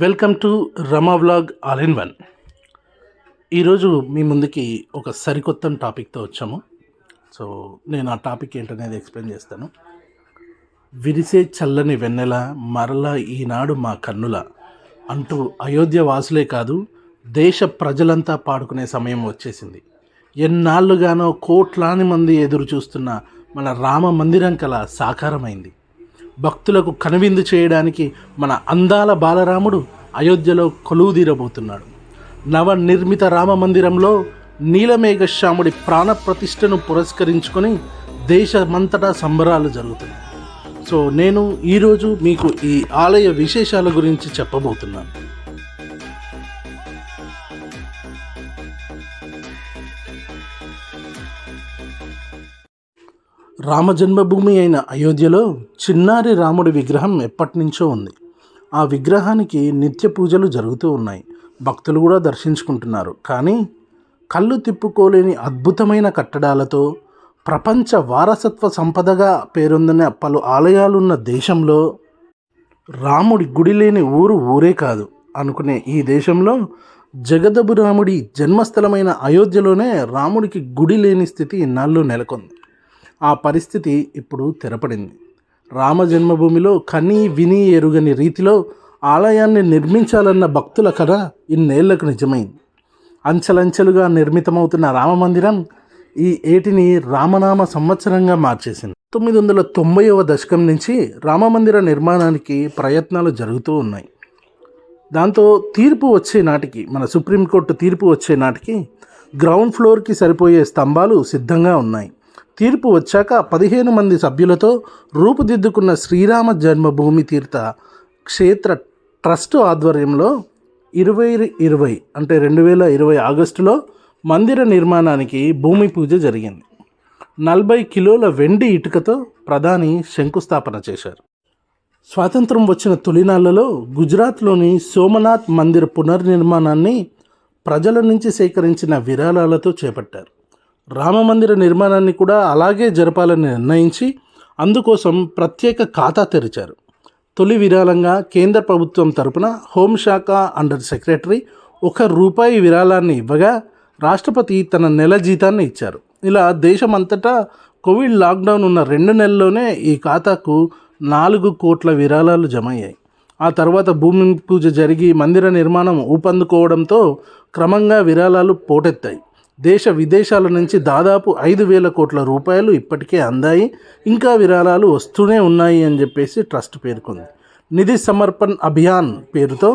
Welcome to Rama vlog all in one. ఈరోజు మీ ముందుకి ఒక సరికొత్త టాపిక్తో వచ్చాము. సో నేను ఆ టాపిక్ ఏంటనేది ఎక్స్ప్లెయిన్ చేస్తాను. విరిసే చల్లని వెన్నెల మరలా ఈనాడు మా కన్నుల అంటూ అయోధ్య వాసులే కాదు దేశ ప్రజలంతా పాడుకునే సమయం వచ్చేసింది. ఎన్నాళ్ళుగానో కోట్లాది మంది ఎదురు చూస్తున్న మన రామ మందిరం కల సాకారమైంది. భక్తులకు కనువిందు చేయడానికి మన అందాల బాలరాముడు అయోధ్యలో కొలువుదీరబోతున్నాడు. నవనిర్మిత రామ మందిరంలో నీలమేఘశ్యాముడి ప్రాణప్రతిష్టను పురస్కరించుకొని దేశమంతటా సంబరాలు జరుగుతున్నాయి. సో నేను ఈరోజు మీకు ఈ ఆలయ విశేషాల గురించి చెప్పబోతున్నాను. రామ జన్మభూమి అయిన అయోధ్యలో చిన్నారి రాముడి విగ్రహం ఎప్పటి నుంచో ఉంది. ఆ విగ్రహానికి నిత్య పూజలు జరుగుతూ ఉన్నాయి. భక్తులు కూడా దర్శించుకుంటున్నారు. కానీ కళ్ళు తిప్పుకోలేని అద్భుతమైన కట్టడాలతో ప్రపంచ వారసత్వ సంపదగా పేరొందిన పలు ఆలయాలున్న దేశంలో రాముడి గుడి లేని ఊరే కాదు అనుకునే ఈ దేశంలో జగదబు రాముడి జన్మస్థలమైన అయోధ్యలోనే రాముడికి గుడి లేని స్థితి ఇన్నాళ్ళు నెలకొంది. ఆ పరిస్థితి ఇప్పుడు తెరపడింది. రామ జన్మభూమిలో కని విని ఎరుగని రీతిలో ఆలయాన్ని నిర్మించాలన్న భక్తుల కథ ఇన్నేళ్లకు నిజమైంది. అంచెలంచెలుగా నిర్మితమవుతున్న రామమందిరం ఈ ఏటిని రామనామ సంవత్సరంగా మార్చేసింది. 990వ దశకం నుంచి రామమందిర నిర్మాణానికి ప్రయత్నాలు జరుగుతూ ఉన్నాయి. దాంతో తీర్పు వచ్చే నాటికి, మన సుప్రీంకోర్టు తీర్పు వచ్చే నాటికి గ్రౌండ్ ఫ్లోర్కి సరిపోయే స్తంభాలు సిద్ధంగా ఉన్నాయి. తీర్పు వచ్చాక 15 మంది సభ్యులతో రూపుదిద్దుకున్న శ్రీరామ జన్మభూమి తీర్థ క్షేత్ర ట్రస్ట్ ఆధ్వర్యంలో 2020 ఆగస్టులో మందిర నిర్మాణానికి భూమి పూజ జరిగింది. 40 కిలోల వెండి ఇటుకతో ప్రధాని శంకుస్థాపన చేశారు. స్వాతంత్రం వచ్చిన తొలినాళ్లలో గుజరాత్లోని సోమనాథ్ మందిర పునర్నిర్మాణాన్ని ప్రజల నుంచి సేకరించిన విరాళాలతో చేపట్టారు. రామమందిర నిర్మాణాన్ని కూడా అలాగే జరపాలని నిర్ణయించి అందుకోసం ప్రత్యేక ఖాతా తెరిచారు. తొలి విరాళంగా కేంద్ర ప్రభుత్వం తరపున హోంశాఖ అండర్ సెక్రటరీ ₹1 విరాళాన్ని ఇవ్వగా రాష్ట్రపతి తన నెల జీతాన్ని ఇచ్చారు. ఇలా దేశమంతటా కోవిడ్ లాక్డౌన్ ఉన్న 2 నెలల్లోనే ఈ ఖాతాకు 4 కోట్ల విరాళాలు జమ అయ్యాయి. ఆ తర్వాత భూమి పూజ జరిగి మందిర నిర్మాణం ఊపందుకోవడంతో క్రమంగా విరాళాలు పోటెత్తాయి. దేశ విదేశాల నుంచి దాదాపు 5,000 కోట్ల రూపాయలు ఇప్పటికే అందాయి. ఇంకా విరాళాలు వస్తూనే ఉన్నాయి అని చెప్పేసి ట్రస్ట్ పేర్కొంది. నిధి సమర్పణ్ అభియాన్ పేరుతో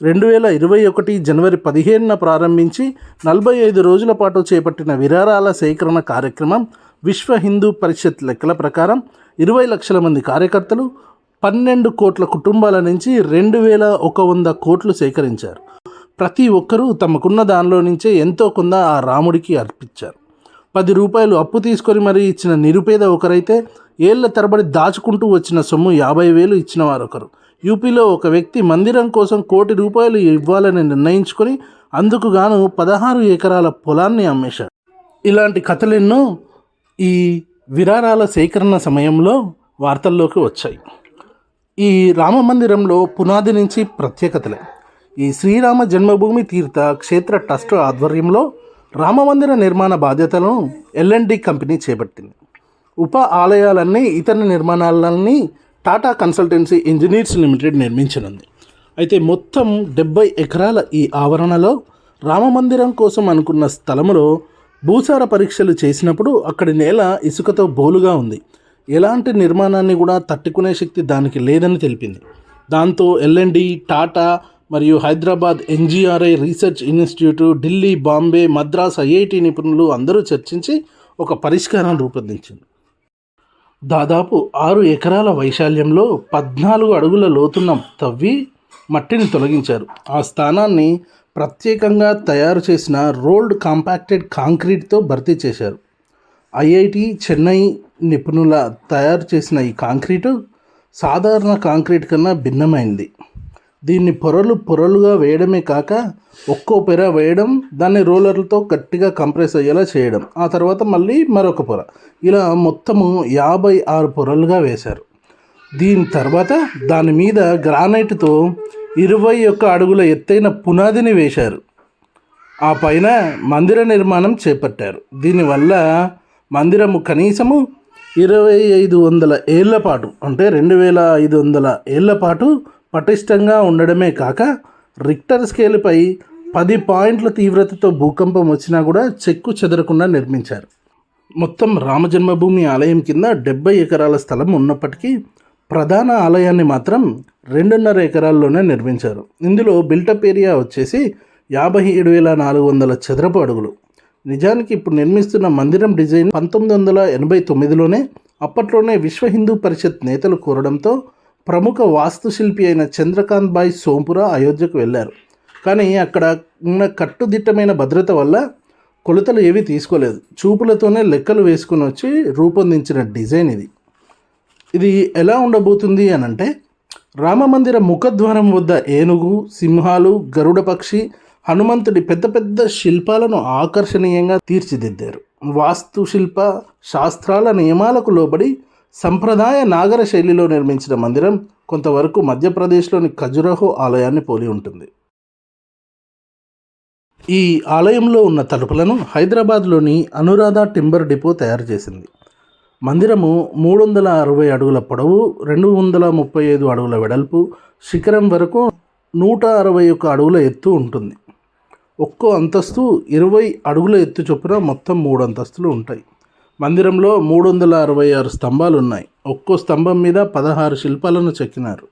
2021 జనవరి 15న ప్రారంభించి 45 రోజుల పాటు చేపట్టిన విరాళాల సేకరణ కార్యక్రమం విశ్వ హిందూ పరిషత్ లెక్కల ప్రకారం 20 లక్షల మంది కార్యకర్తలు 12 కోట్ల కుటుంబాల నుంచి 2,100 కోట్లు సేకరించారు. ప్రతి ఒక్కరూ తమకున్న దానిలో నుంచే ఎంతో కొంత ఆ రాముడికి అర్పించారు. ₹10 అప్పు తీసుకొని మరీ ఇచ్చిన నిరుపేద ఒకరైతే ఏళ్ల తరబడి దాచుకుంటూ వచ్చిన సొమ్ము 50,000 ఇచ్చిన వారొకరు. యూపీలో ఒక వ్యక్తి మందిరం కోసం ₹1 కోటి ఇవ్వాలని నిర్ణయించుకొని అందుకు గాను 16 ఎకరాల పొలాన్ని అమ్మేశాడు. ఇలాంటి కథలెన్నో ఈ విరాళాల సేకరణ సమయంలో వార్తల్లోకి వచ్చాయి. ఈ రామ మందిరంలో పునాది నుంచి ప్రత్యేకతలే. ఈ శ్రీరామ జన్మభూమి తీర్థ క్షేత్ర ట్రస్ట్ ఆధ్వర్యంలో రామమందిర నిర్మాణ బాధ్యతలను L&D కంపెనీ చేపట్టింది. ఉప ఆలయాలన్నీ ఇతర నిర్మాణాలన్నీ టాటా కన్సల్టెన్సీ ఇంజనీర్స్ లిమిటెడ్ నిర్మించనుంది. అయితే మొత్తం 70 ఎకరాల ఈ ఆవరణలో రామమందిరం కోసం అనుకున్న స్థలములో భూసార పరీక్షలు చేసినప్పుడు అక్కడి నేల ఇసుకతో బోలుగా ఉంది. ఎలాంటి నిర్మాణాన్ని కూడా తట్టుకునే శక్తి దానికి లేదని తెలిపింది. దాంతో L&D, టాటా మరియు Hyderabad NGRI research institute, Delhi, Bombay, Madras IIT నిపుణులు అందరూ చర్చించి ఒక పరిష్కారం రూపొందించింది. దాదాపు 6 ఎకరాల వైశాల్యంలో 14 అడుగుల లోతున్న తవ్వి మట్టిని తొలగించారు. ఆ స్థానాన్ని ప్రత్యేకంగా తయారు చేసిన రోల్డ్ కాంపాక్టెడ్ కాంక్రీట్తో భర్తీ చేశారు. IIT చెన్నై నిపుణుల తయారు చేసిన ఈ కాంక్రీటు సాధారణ కాంక్రీట్ కన్నా భిన్నమైంది. దీన్ని పొరలుగా వేయడమే కాక ఒక్కో పొర వేయడం, దాన్ని రోలర్లతో గట్టిగా కంప్రెస్ అయ్యేలా చేయడం, ఆ తర్వాత మళ్ళీ మరొక పొర, ఇలా మొత్తము 56 పొరలుగా వేశారు. దీని తర్వాత దాని మీద గ్రానైట్తో 21 అడుగుల ఎత్తైన పునాదిని వేశారు. ఆ పైన మందిర నిర్మాణం చేపట్టారు. దీనివల్ల మందిరము కనీసము 2500 ఏళ్ల పాటు, అంటే 2500 ఏళ్ల పాటు పటిష్టంగా ఉండడమే కాక రిక్టర్ స్కేల్పై 10 పాయింట్ల తీవ్రతతో భూకంపం వచ్చినా కూడా చెక్కు చెదరకుండా నిర్మించారు. మొత్తం రామజన్మభూమి ఆలయం కింద 70 ఎకరాల స్థలం ఉన్నప్పటికీ ప్రధాన ఆలయాన్ని మాత్రం 2.5 ఎకరాల్లోనే నిర్మించారు. ఇందులో బిల్టప్ ఏరియా వచ్చేసి 57,400 చదరపు అడుగులు. నిజానికి ఇప్పుడు నిర్మిస్తున్న మందిరం డిజైన్ 1989లోనే అప్పట్లోనే విశ్వ హిందూ పరిషత్ నేతలు కోరడంతో ప్రముఖ వాస్తుశిల్పి అయిన చంద్రకాంత్ భాయ్ సోంపురా అయోధ్యకు వెళ్ళారు. కానీ అక్కడ ఉన్న కట్టుదిట్టమైన భద్రత వల్ల కొలతలు ఏవి తీసుకోలేదు. చూపులతోనే లెక్కలు వేసుకుని వచ్చి రూపొందించిన డిజైన్ ఇది. ఇది ఎలా ఉండబోతుంది అని అంటే, రామమందిర ముఖద్వారం వద్ద ఏనుగు, సింహాలు, గరుడ పక్షి, హనుమంతుడి పెద్ద పెద్ద శిల్పాలను ఆకర్షణీయంగా తీర్చిదిద్దారు. వాస్తుశిల్ప శాస్త్రాల నియమాలకు లోబడి సంప్రదాయ నాగర శైలిలో నిర్మించిన మందిరం కొంతవరకు మధ్యప్రదేశ్లోని ఖజురహో ఆలయాన్ని పోలి ఉంటుంది. ఈ ఆలయంలో ఉన్న తలుపులను హైదరాబాద్లోని అనురాధ టింబర్ డిపో తయారు చేసింది. మందిరము 360 అడుగుల పొడవు, 235 అడుగుల వెడల్పు, శిఖరం వరకు 161 అడుగుల ఎత్తు ఉంటుంది. ఒక్కో అంతస్తు 20 అడుగుల ఎత్తు చొప్పున మొత్తం 3 అంతస్తులు ఉంటాయి. మందిరంలో 366 స్తంభాలు ఉన్నాయి. ఒక్కో స్తంభం మీద 16 శిల్పాలను చెక్కినారు.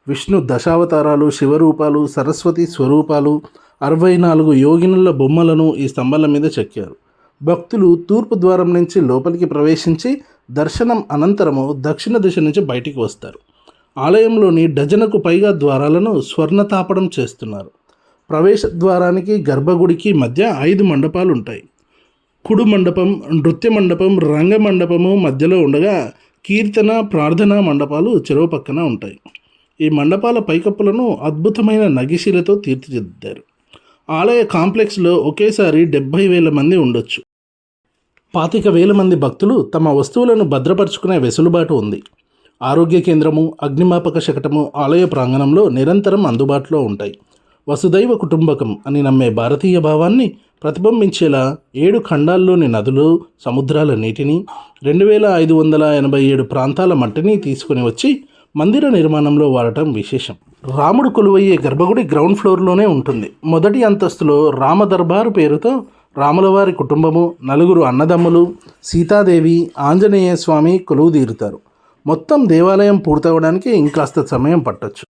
విష్ణు దశావతారాలు, శివరూపాలు, సరస్వతి స్వరూపాలు, 64 యోగినుల బొమ్మలను ఈ స్తంభాల మీద చెక్కారు. భక్తులు తూర్పు ద్వారం నుంచి లోపలికి ప్రవేశించి దర్శనం అనంతరము దక్షిణ దిశ నుంచి బయటికి వస్తారు. ఆలయంలోని డజనుకు పైగా ద్వారాలను స్వర్ణతాపడం చేస్తున్నారు. ప్రవేశ ద్వారానికి గర్భగుడికి మధ్య 5 మండపాలు ఉంటాయి. కుడు మండపం, నృత్య మండపం, రంగ మండపము మధ్యలో ఉండగా కీర్తన, ప్రార్థనా మండపాలు చెరువు పక్కన ఉంటాయి. ఈ మండపాల పైకప్పులను అద్భుతమైన నగిశీలతో తీర్చిదిద్దారు. ఆలయ కాంప్లెక్స్లో ఒకేసారి 70,000 మంది ఉండొచ్చు. 25,000 మంది భక్తులు తమ వస్తువులను భద్రపరుచుకునే వెసులుబాటు ఉంది. ఆరోగ్య కేంద్రము, అగ్నిమాపక శకటము ఆలయ ప్రాంగణంలో నిరంతరం అందుబాటులో ఉంటాయి. వసుదైవ కుటుంబకం అని నమ్మే భారతీయ భావాన్ని ప్రతిబింబించేలా 7 ఖండాల్లోని నదులు, సముద్రాల నీటిని, 2,587 ప్రాంతాల మట్టిని తీసుకుని వచ్చి మందిర నిర్మాణంలో వాడటం విశేషం. రాముడు కొలువయ్యే గర్భగుడి గ్రౌండ్ ఫ్లోర్లోనే ఉంటుంది. మొదటి అంతస్తులో రామదర్బారు పేరుతో రాములవారి కుటుంబము, 4 అన్నదమ్ములు, సీతాదేవి, ఆంజనేయ స్వామి కొలువు తీరుతారు. మొత్తం దేవాలయం పూర్తవడానికి ఇంకాస్త సమయం పట్టొచ్చు.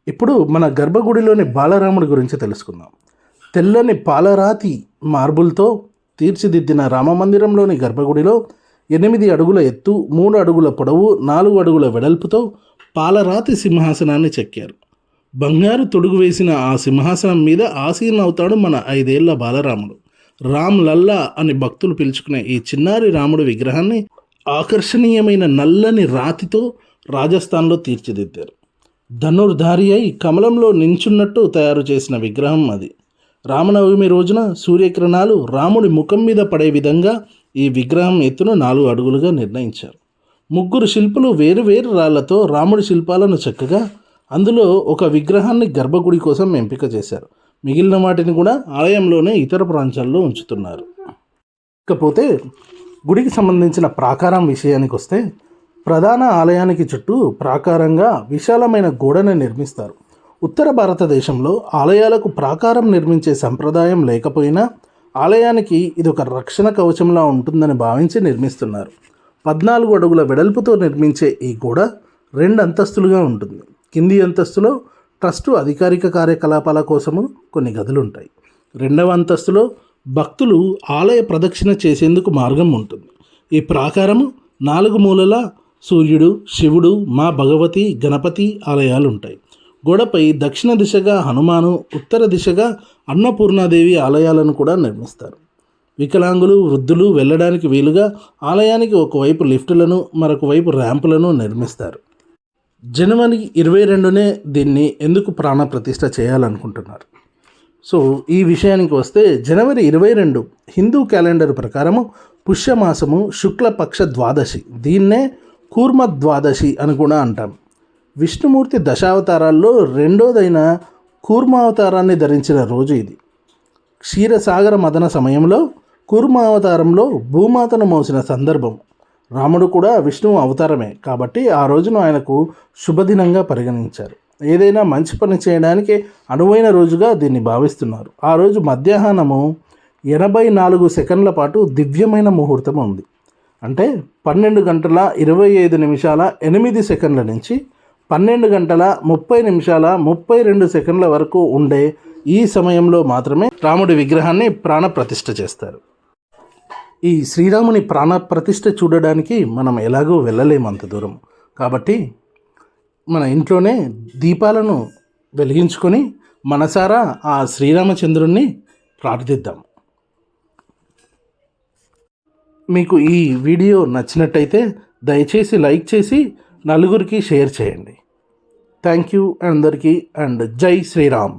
ఇప్పుడు మన గర్భగుడిలోని బాలరాముడి గురించి తెలుసుకుందాం. తెల్లని పాలరాతి మార్బుల్తో తీర్చిదిద్దిన రామమందిరంలోని గర్భగుడిలో 8 అడుగుల ఎత్తు, 3 అడుగుల పొడవు, 4 అడుగుల వెడల్పుతో పాలరాతి సింహాసనాన్ని చెక్కారు. బంగారు తొడుగు వేసిన ఆ సింహాసనం మీద ఆసీనవుతాడు మన 5 ఏళ్ల బాలరాముడు. రామ్ లల్లా అని భక్తులు పిలుచుకునే ఈ చిన్నారి రాముడి విగ్రహాన్ని ఆకర్షణీయమైన నల్లని రాతితో రాజస్థాన్లో తీర్చిదిద్దారు. ధనుర్ధారి అయి కమలంలో నించున్నట్టు తయారు చేసిన విగ్రహం అది. రామనవమి రోజున సూర్యకిరణాలు రాముడి ముఖం మీద పడే విధంగా ఈ విగ్రహం ఎత్తును 4 అడుగులుగా నిర్ణయించారు. 3 శిల్పులు వేరువేరు రాళ్లతో రాముడి శిల్పాలను చెక్కగా అందులో ఒక విగ్రహాన్ని గర్భగుడి కోసం ఎంపిక చేశారు. మిగిలిన వాటిని కూడా ఆలయంలోనే ఇతర ప్రాంతాల్లో ఉంచుతున్నారు. ఇకపోతే గుడికి సంబంధించిన ప్రాకారం విషయానికి వస్తే, ప్రధాన ఆలయానికి చుట్టూ ప్రాకారంగా విశాలమైన గోడను నిర్మిస్తారు. ఉత్తర భారతదేశంలో ఆలయాలకు ప్రాకారం నిర్మించే సంప్రదాయం లేకపోయినా ఆలయానికి ఇది ఒక రక్షణ కవచంలా ఉంటుందని భావించి నిర్మిస్తున్నారు. 14 అడుగుల వెడల్పుతో నిర్మించే ఈ గోడ 2 అంతస్తులుగా ఉంటుంది. కింది అంతస్తులో ట్రస్టు అధికారిక కార్యకలాపాల కోసము కొన్ని గదులు ఉంటాయి. 2వ అంతస్తులో భక్తులు ఆలయ ప్రదక్షిణ చేసేందుకు మార్గం ఉంటుంది. ఈ ప్రాకారము 4 మూలలా సూర్యుడు, శివుడు, మా భగవతి, గణపతి ఆలయాలు ఉంటాయి. గోడపై దక్షిణ దిశగా హనుమాను, ఉత్తర దిశగా అన్నపూర్ణాదేవి ఆలయాలను కూడా నిర్మిస్తారు. వికలాంగులు, వృద్ధులు వెళ్ళడానికి వీలుగా ఆలయానికి ఒకవైపు లిఫ్టులను, మరొక వైపు ర్యాంపులను నిర్మిస్తారు. జనవరి 22నే దీన్ని ఎందుకు ప్రాణప్రతిష్ఠ చేయాలనుకుంటున్నారు? సో ఈ విషయానికి వస్తే, జనవరి 22 హిందూ క్యాలెండర్ ప్రకారము పుష్యమాసము శుక్లపక్ష ద్వాదశి. దీన్నే కూర్మ ద్వాదశి అని కూడా అంటాం. విష్ణుమూర్తి దశావతారాల్లో రెండోదైన కూర్మావతారాన్ని ధరించిన రోజు ఇది. క్షీరసాగర మదన సమయంలో కూర్మావతారంలో భూమాతను మోసిన సందర్భం. రాముడు కూడా విష్ణువు అవతారమే కాబట్టి ఆ రోజును ఆయనకు శుభదినంగా పరిగణించారు. ఏదైనా మంచి పని చేయడానికి అనువైన రోజుగా దీన్ని భావిస్తున్నారు. ఆ రోజు మధ్యాహ్నము 84 సెకండ్ల పాటు దివ్యమైన ముహూర్తం ఉంది. అంటే 12 గంటల 25 నిమిషాల 8 సెకండ్ల నుంచి 12 గంటల 30 నిమిషాల 32 సెకండ్ల వరకు ఉండే ఈ సమయంలో మాత్రమే రాముడి విగ్రహాన్ని ప్రాణప్రతిష్ఠ చేస్తారు. ఈ శ్రీరాముని ప్రాణప్రతిష్ఠ చూడడానికి మనం ఎలాగో వెళ్ళలేము అంత దూరం. కాబట్టి మన ఇంట్లోనే దీపాలను వెలిగించుకొని మనసారా ఆ శ్రీరామచంద్రుణ్ణి ప్రార్థిద్దాం. మీకు ఈ వీడియో నచ్చినట్టయితే దయచేసి లైక్ చేసి నలుగురికి షేర్ చేయండి. థ్యాంక్ యూ అందరికీ అండ్ జై శ్రీరామ్.